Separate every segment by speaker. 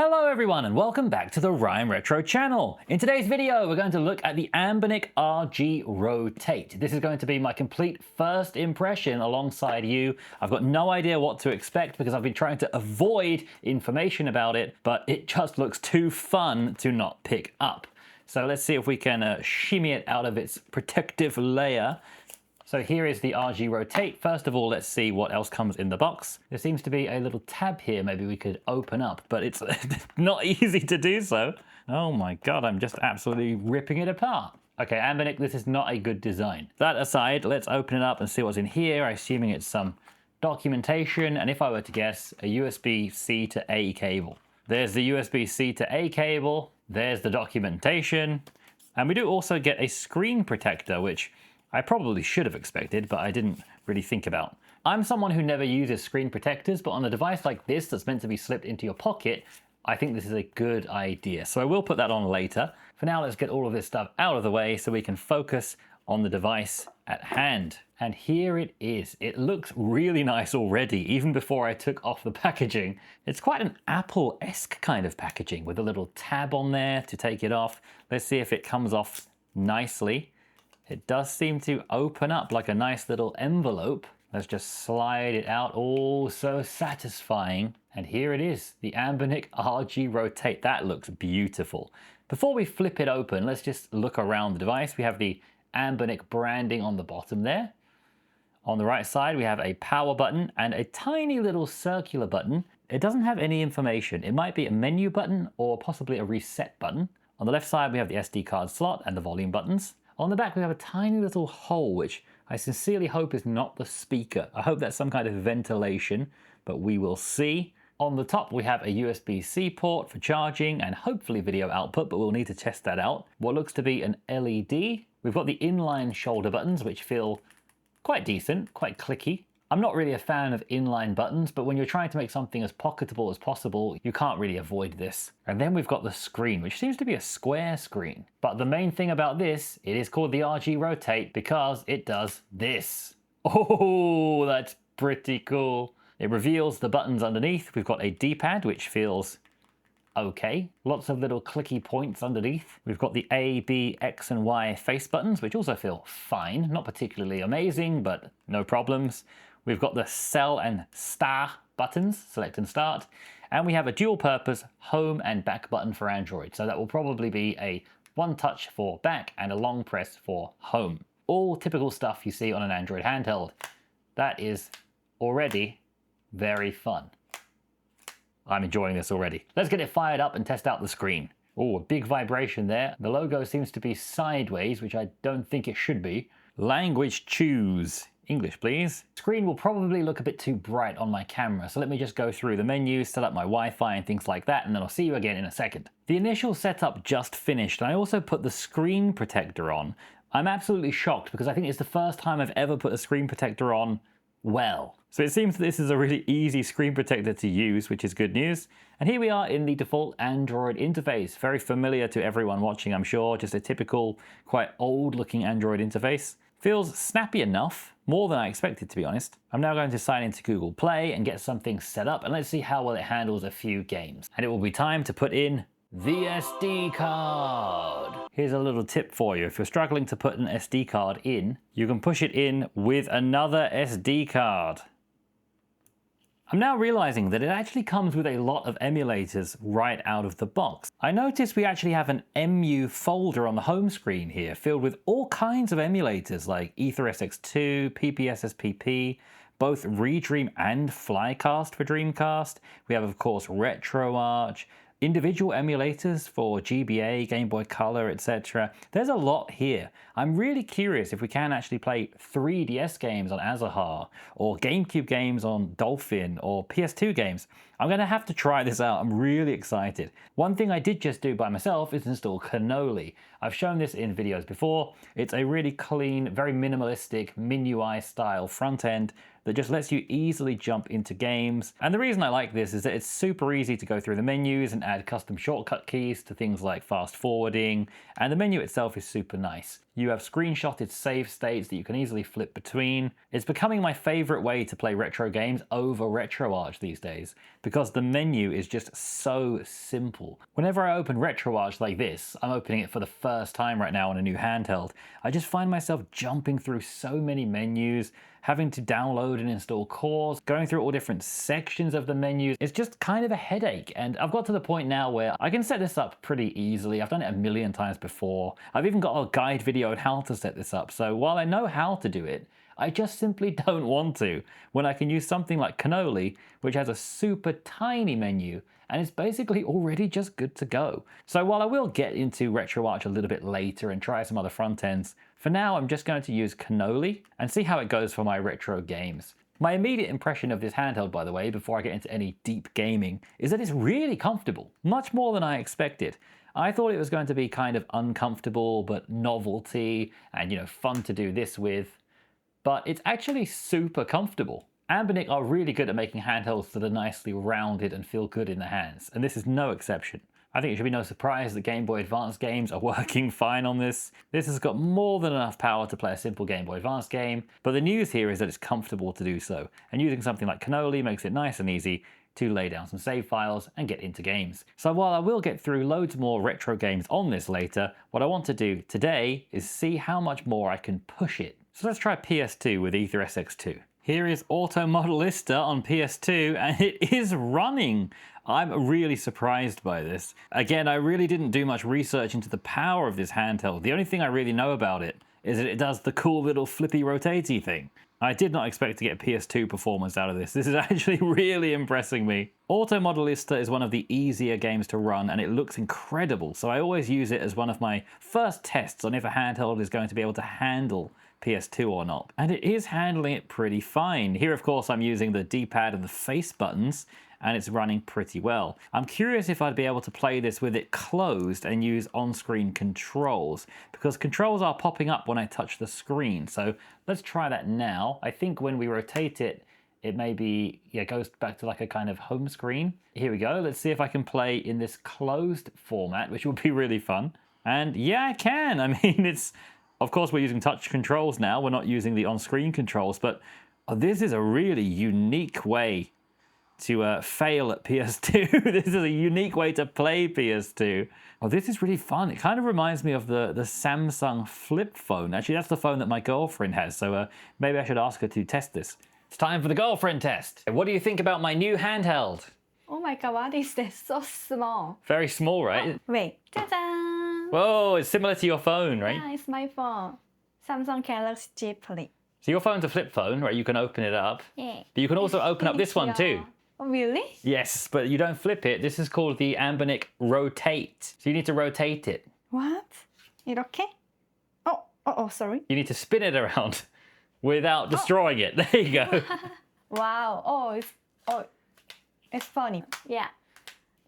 Speaker 1: Hello everyone and welcome back to the Ryan Retro channel. In today's video we're going to look at the Anbernic RG Rotate. This is going to be my complete first impression alongside you. I've got no idea what to expect because I've been trying to avoid information about it, but it just looks too fun to not pick up. So let's see if we can shimmy it out of its protective layer. So here is the RG Rotate. First of all, let's see what else comes in the box. There seems to be a little tab here maybe we could open up, but it's not easy to do so. Oh my God, I'm just absolutely ripping it apart. Okay, Anbernic, this is not a good design. That aside, let's open it up and see what's in here. I'm assuming it's some documentation, and if I were to guess, a USB-C to A cable. There's the USB-C to A cable, there's the documentation, and we do also get a screen protector, which I probably should have expected, but I didn't really think about. I'm someone who never uses screen protectors, but on a device like this that's meant to be slipped into your pocket, I think this is a good idea. So I will put that on later. For now, let's get all of this stuff out of the way so we can focus on the device at hand. And here it is. It looks really nice already, even before I took off the packaging. It's quite an Apple-esque kind of packaging with a little tab on there to take it off. Let's see if it comes off nicely. It does seem to open up like a nice little envelope. Let's just slide it out. Oh, so satisfying. And here it is, the Anbernic RG Rotate. That looks beautiful. Before we flip it open, let's just look around the device. We have the Anbernic branding on the bottom there. On the right side, we have a power button and a tiny little circular button. It doesn't have any information. It might be a menu button or possibly a reset button. On the left side, we have the SD card slot and the volume buttons. On the back, we have a tiny little hole, which I sincerely hope is not the speaker. I hope that's some kind of ventilation, but we will see. On the top, we have a USB-C port for charging and hopefully video output, but we'll need to test that out. What looks to be an LED. We've got the inline shoulder buttons, which feel quite decent, quite clicky. I'm not really a fan of inline buttons, but when you're trying to make something as pocketable as possible, you can't really avoid this. And then we've got the screen, which seems to be a square screen. But the main thing about this, it is called the RG Rotate because it does this. Oh, that's pretty cool. It reveals the buttons underneath. We've got a D-pad, which feels okay. Lots of little clicky points underneath. We've got the A, B, X, and Y face buttons, which also feel fine. Not particularly amazing, but no problems. We've got the cell and star buttons, select and start, and we have a dual purpose home and back button for Android. So that will probably be a one touch for back and a long press for home. All typical stuff you see on an Android handheld. That is already very fun. I'm enjoying this already. Let's get it fired up and test out the screen. Oh, a big vibration there. The logo seems to be sideways, which I don't think it should be. Language choose. English, please. Screen will probably look a bit too bright on my camera, so let me just go through the menus, set up my Wi-Fi and things like that, and then I'll see you again in a second. The initial setup just finished, and I also put the screen protector on. I'm absolutely shocked because I think it's the first time I've ever put a screen protector on well. So it seems that this is a really easy screen protector to use, which is good news. And here we are in the default Android interface. Very familiar to everyone watching, I'm sure. Just a typical, quite old-looking Android interface. Feels snappy enough, more than I expected to be honest. I'm now going to sign into Google Play and get something set up, and let's see how well it handles a few games. And it will be time to put in the SD card. Here's a little tip for you. If you're struggling to put an SD card in, you can push it in with another SD card. I'm now realizing that it actually comes with a lot of emulators right out of the box. I noticed we actually have an EMU folder on the home screen here filled with all kinds of emulators like EtherSX2, PPSSPP, both Redream and Flycast for Dreamcast. We have, of course, RetroArch, individual emulators for GBA, Game Boy Color, etc. There's a lot here. I'm really curious if we can actually play 3DS games on Azahar, or GameCube games on Dolphin, or PS2 games. I'm going to have to try this out. I'm really excited. One thing I did just do by myself is install Cannoli. I've shown this in videos before. It's a really clean, very minimalistic MIUI style front end that just lets you easily jump into games. And the reason I like this is that it's super easy to go through the menus and add custom shortcut keys to things like fast forwarding, and the menu itself is super nice. You have screenshotted save states that you can easily flip between. It's becoming my favorite way to play retro games over RetroArch these days because the menu is just so simple. Whenever I open RetroArch like this, I'm opening it for the first time right now on a new handheld, I just find myself jumping through so many menus, having to download and install cores, going through all different sections of the menus. It's just kind of a headache, and I've got to the point now where I can set this up pretty easily. I've done it a million times before. I've even got a guide video on how to set this up, so while I know how to do it, I just simply don't want to, when I can use something like Cannoli, which has a super tiny menu, and it's basically already just good to go. So while I will get into RetroArch a little bit later and try some other front ends, for now I'm just going to use Cannoli and see how it goes for my retro games. My immediate impression of this handheld, by the way, before I get into any deep gaming, is that it's really comfortable, much more than I expected. I thought it was going to be kind of uncomfortable, but novelty and, fun to do this with, but it's actually super comfortable. Anbernic are really good at making handhelds that are nicely rounded and feel good in the hands, and this is no exception. I think it should be no surprise that Game Boy Advance games are working fine on this. This has got more than enough power to play a simple Game Boy Advance game, but the news here is that it's comfortable to do so, and using something like Cannoli makes it nice and easy to lay down some save files and get into games. So while I will get through loads more retro games on this later, what I want to do today is see how much more I can push it. So let's try PS2 with Ether SX2. Here is Auto Modellista on PS2, and it is running. I'm really surprised by this. Again, I really didn't do much research into the power of this handheld. The only thing I really know about it is that it does the cool little flippy rotatey thing. I did not expect to get PS2 performance out of this. This is actually really impressing me. Auto Modellista is one of the easier games to run, and it looks incredible, so I always use it as one of my first tests on if a handheld is going to be able to handle PS2 or not. And it is handling it pretty fine. Here, of course, I'm using the D-pad and the face buttons, and it's running pretty well. I'm curious if I'd be able to play this with it closed and use on-screen controls, because controls are popping up when I touch the screen. So let's try that now. I think when we rotate it, it maybe goes back to like a kind of home screen. Here we go. Let's see if I can play in this closed format, which will be really fun. And yeah, I can. I mean, it's... Of course, we're using touch controls now. We're not using the on-screen controls, but this is a really unique way to fail at PS2. This is a unique way to play PS2. Oh, this is really fun. It kind of reminds me of the Samsung flip phone. Actually, that's the phone that my girlfriend has, so maybe I should ask her to test this. It's time for the girlfriend test. What do you think about my new handheld?
Speaker 2: Oh my god, what is this? So small.
Speaker 1: Very small, right?
Speaker 2: Oh, wait. Ta-da!
Speaker 1: Whoa, it's similar to your phone, right?
Speaker 2: Yeah, it's my phone. Samsung Galaxy Z Flip.
Speaker 1: So your phone's a flip phone, right? You can open it up.
Speaker 2: Yeah.
Speaker 1: But you can also open up this one too.
Speaker 2: Oh, really?
Speaker 1: Yes, but you don't flip it. This is called the Anbernic Rotate. So you need to rotate it.
Speaker 2: What? 이렇게? Oh, sorry.
Speaker 1: You need to spin it around without destroying it. There you go.
Speaker 2: Wow. It's funny. Yeah.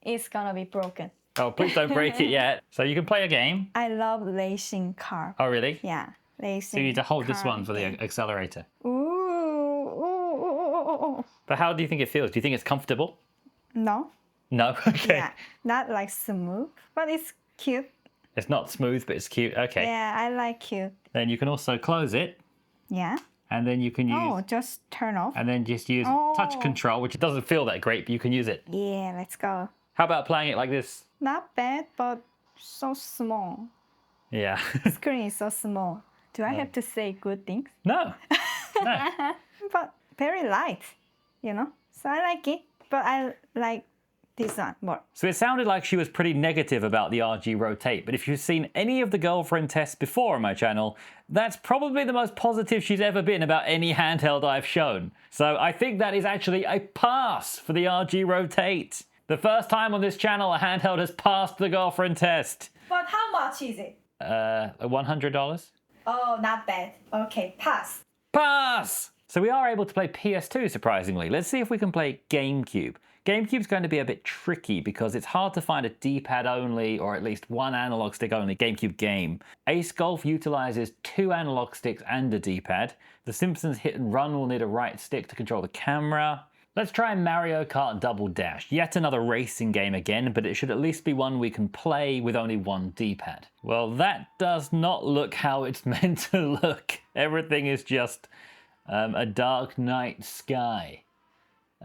Speaker 2: It's gonna be broken.
Speaker 1: Oh, please don't break it yet. So you can play a game.
Speaker 2: I love racing car.
Speaker 1: Oh, really?
Speaker 2: Yeah, racing.
Speaker 1: So you need to hold this
Speaker 2: car
Speaker 1: one for the
Speaker 2: game.
Speaker 1: accelerator.
Speaker 2: Ooh.
Speaker 1: But how do you think it feels? Do you think it's comfortable?
Speaker 2: No.
Speaker 1: No? Okay.
Speaker 2: Yeah, not like smooth, but it's cute.
Speaker 1: It's not smooth, but it's cute. Okay.
Speaker 2: Yeah, I like cute.
Speaker 1: Then you can also close it.
Speaker 2: Yeah.
Speaker 1: And then you can use...
Speaker 2: Oh, just turn off.
Speaker 1: And then just use touch control, which doesn't feel that great, but you can use it.
Speaker 2: Yeah, let's go.
Speaker 1: How about playing it like this?
Speaker 2: Not bad, but so small.
Speaker 1: Yeah.
Speaker 2: Screen is so small. Do I have to say good things?
Speaker 1: No. No.
Speaker 2: But very light, So I like it, but I like this one more.
Speaker 1: So it sounded like she was pretty negative about the RG Rotate, but if you've seen any of the girlfriend tests before on my channel, that's probably the most positive she's ever been about any handheld I've shown. So I think that is actually a pass for the RG Rotate. The first time on this channel a handheld has passed the girlfriend test.
Speaker 2: But how much is it?
Speaker 1: $100.
Speaker 2: Oh, not bad. Okay, pass.
Speaker 1: Pass! So we are able to play PS2, surprisingly. Let's see if we can play GameCube. GameCube's going to be a bit tricky because it's hard to find a D-pad only, or at least one analog stick only, GameCube game. Ace Golf utilizes 2 analog sticks and a D-pad. The Simpsons Hit and Run will need a right stick to control the camera. Let's try Mario Kart Double Dash. Yet another racing game again, but it should at least be one we can play with only one D-pad. Well, that does not look how it's meant to look. Everything is just a dark night sky.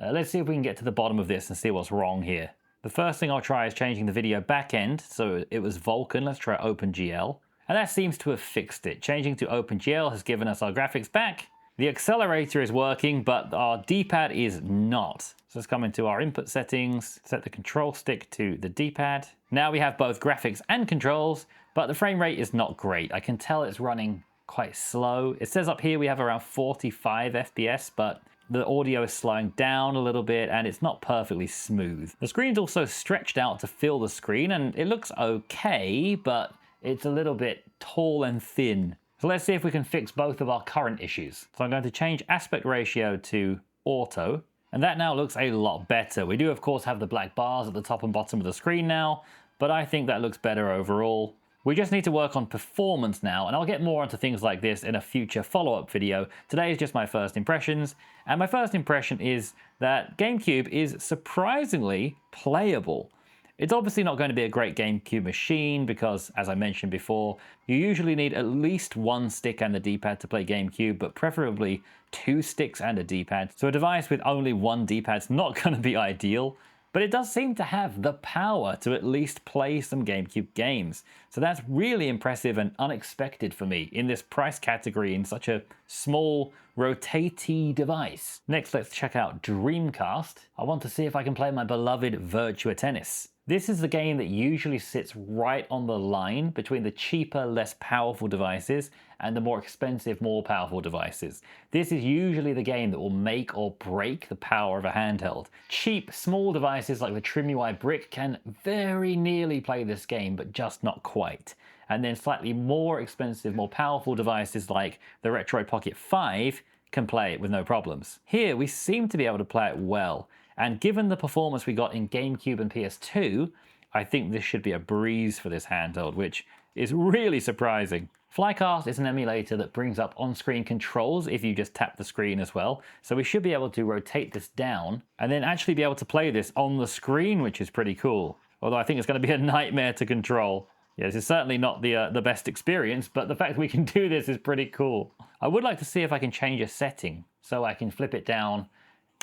Speaker 1: Let's see if we can get to the bottom of this and see what's wrong here. The first thing I'll try is changing the video backend. So it was Vulkan. Let's try OpenGL. And that seems to have fixed it. Changing to OpenGL has given us our graphics back. The accelerator is working, but our D-pad is not. So let's come into our input settings, set the control stick to the D-pad. Now we have both graphics and controls, but the frame rate is not great. I can tell it's running quite slow. It says up here we have around 45 FPS, but the audio is slowing down a little bit and it's not perfectly smooth. The screen's also stretched out to fill the screen and it looks okay, but it's a little bit tall and thin. So let's see if we can fix both of our current issues. So I'm going to change aspect ratio to auto, and that now looks a lot better. We do of course have the black bars at the top and bottom of the screen now, but I think that looks better overall. We just need to work on performance now, and I'll get more onto things like this in a future follow-up video. Today is just my first impressions, and my first impression is that GameCube is surprisingly playable. It's obviously not going to be a great GameCube machine because, as I mentioned before, you usually need at least one stick and the D-pad to play GameCube, but preferably 2 sticks and a D-pad. So a device with only one D-pad is not going to be ideal, but it does seem to have the power to at least play some GameCube games. So that's really impressive and unexpected for me in this price category in such a small, rotatey device. Next, let's check out Dreamcast. I want to see if I can play my beloved Virtua Tennis. This is the game that usually sits right on the line between the cheaper, less powerful devices and the more expensive, more powerful devices. This is usually the game that will make or break the power of a handheld. Cheap, small devices like the TrimUI Brick can very nearly play this game, but just not quite. And then slightly more expensive, more powerful devices like the Retroid Pocket 5 can play it with no problems. Here, we seem to be able to play it well. And given the performance we got in GameCube and PS2, I think this should be a breeze for this handheld, which is really surprising. Flycast is an emulator that brings up on-screen controls if you just tap the screen as well. So we should be able to rotate this down and then actually be able to play this on the screen, which is pretty cool. Although I think it's going to be a nightmare to control. Yeah, this is certainly not the best experience, but the fact we can do this is pretty cool. I would like to see if I can change a setting so I can flip it down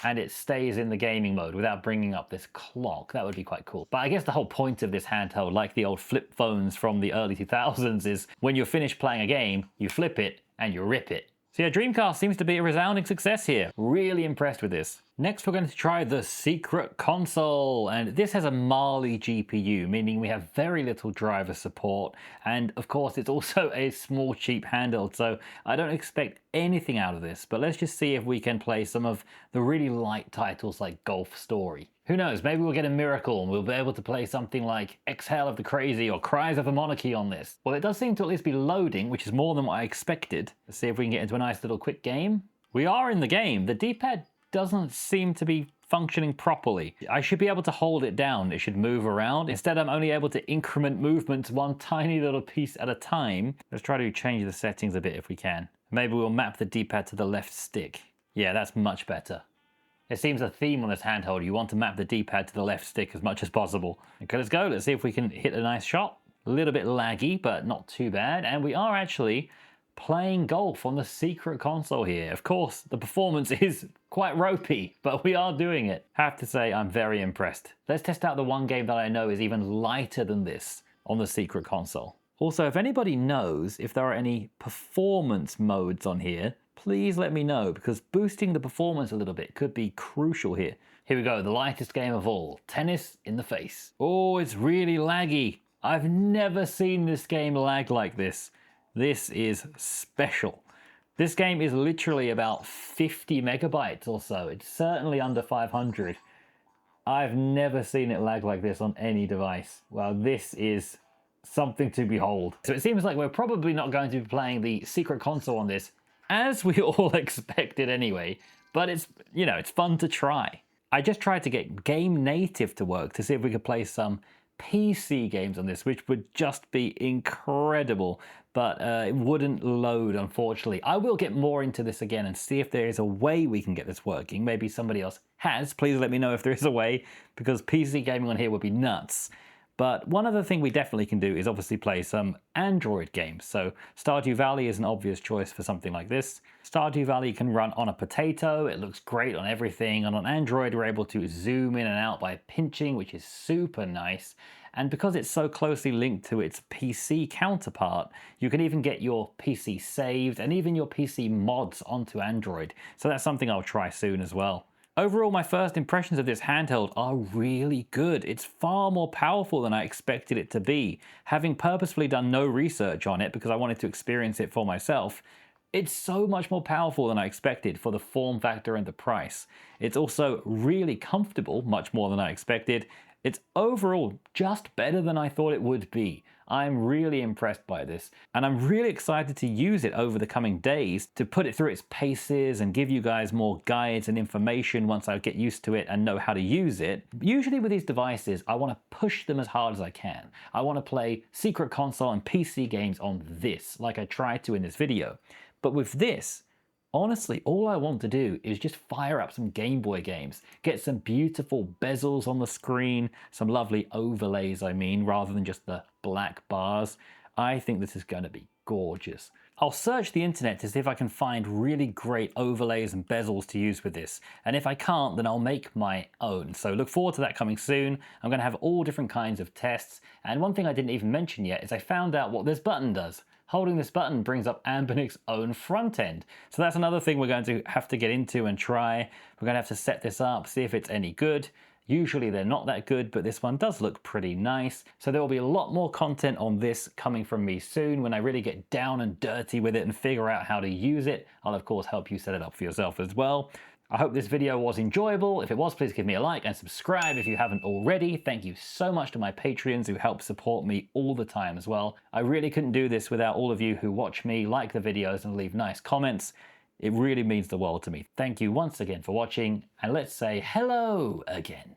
Speaker 1: and it stays in the gaming mode without bringing up this clock. That would be quite cool. But I guess the whole point of this handheld, like the old flip phones from the early 2000s, is when you're finished playing a game, you flip it and you rip it. So yeah, Dreamcast seems to be a resounding success here. Really impressed with this. Next, we're going to try the secret console, and this has a Mali GPU, meaning we have very little driver support, and of course it's also a small cheap handheld, so I don't expect anything out of this, but let's just see if we can play some of the really light titles like Golf Story. Who knows, maybe we'll get a miracle and we'll be able to play something like Exhale of the Crazy or Cries of a Monarchy on this. Well, it does seem to at least be loading, which is more than what I expected. Let's see if we can get into a nice little quick game. We are in the game. The D-pad doesn't seem to be functioning properly. I should be able to hold it down. It should move around. Instead, I'm only able to increment movements one tiny little piece at a time. Let's try to change the settings a bit if we can. Maybe we'll map the D-pad to the left stick. Yeah, that's much better. It seems a theme on this handheld. You want to map the D-pad to the left stick as much as possible. Okay, let's go. Let's see if we can hit a nice shot. A little bit laggy, but not too bad. And we are actually playing golf on the secret console here. Of course, the performance is quite ropey, but we are doing it. Have to say, I'm very impressed. Let's test out the one game that I know is even lighter than this on the secret console. Also, if anybody knows if there are any performance modes on here, please let me know, because boosting the performance a little bit could be crucial here. Here we go, the lightest game of all, Tennis in the Face. Oh, it's really laggy. I've never seen this game lag like this. This is special. This game is literally about 50 megabytes or so. It's certainly under 500. I've never seen it lag like this on any device. Well, this is something to behold. So it seems like we're probably not going to be playing the secret console on this, as we all expected anyway, but it's, it's fun to try. I just tried to get GameNative to work to see if we could play some PC games on this, which would just be incredible, but it wouldn't load, unfortunately. I will get more into this again and see if there is a way we can get this working. Maybe somebody else has. Please let me know if there is a way, because PC gaming on here would be nuts. But one other thing we definitely can do is obviously play some Android games. So Stardew Valley is an obvious choice for something like this. Stardew Valley can run on a potato. It looks great on everything. And on Android, we're able to zoom in and out by pinching, which is super nice. And because it's so closely linked to its PC counterpart, you can even get your PC saved and even your PC mods onto Android. So that's something I'll try soon as well. Overall, my first impressions of this handheld are really good. It's far more powerful than I expected it to be. Having purposefully done no research on it because I wanted to experience it for myself, it's so much more powerful than I expected for the form factor and the price. It's also really comfortable, much more than I expected. It's overall just better than I thought it would be. I'm really impressed by this, and I'm really excited to use it over the coming days to put it through its paces and give you guys more guides and information once I get used to it and know how to use it. Usually with these devices, I want to push them as hard as I can. I want to play Secret Console and PC games on this, like I tried to in this video. But with this, honestly, all I want to do is just fire up some Game Boy games, get some beautiful bezels on the screen, some lovely overlays, I mean, rather than just the black bars. I think this is going to be gorgeous. I'll search the internet to see if I can find really great overlays and bezels to use with this. And if I can't, then I'll make my own. So look forward to that coming soon. I'm going to have all different kinds of tests. And one thing I didn't even mention yet is I found out what this button does. Holding this button brings up Anbernic's own front end. So that's another thing we're going to have to get into and try. We're going to have to set this up, see if it's any good. Usually they're not that good, but this one does look pretty nice. So there will be a lot more content on this coming from me soon when I really get down and dirty with it and figure out how to use it. I'll of course help you set it up for yourself as well. I hope this video was enjoyable. If it was, please give me a like and subscribe if you haven't already. Thank you so much to my Patreons who help support me all the time as well. I really couldn't do this without all of you who watch me, like the videos, and leave nice comments. It really means the world to me. Thank you once again for watching, and let's say hello again.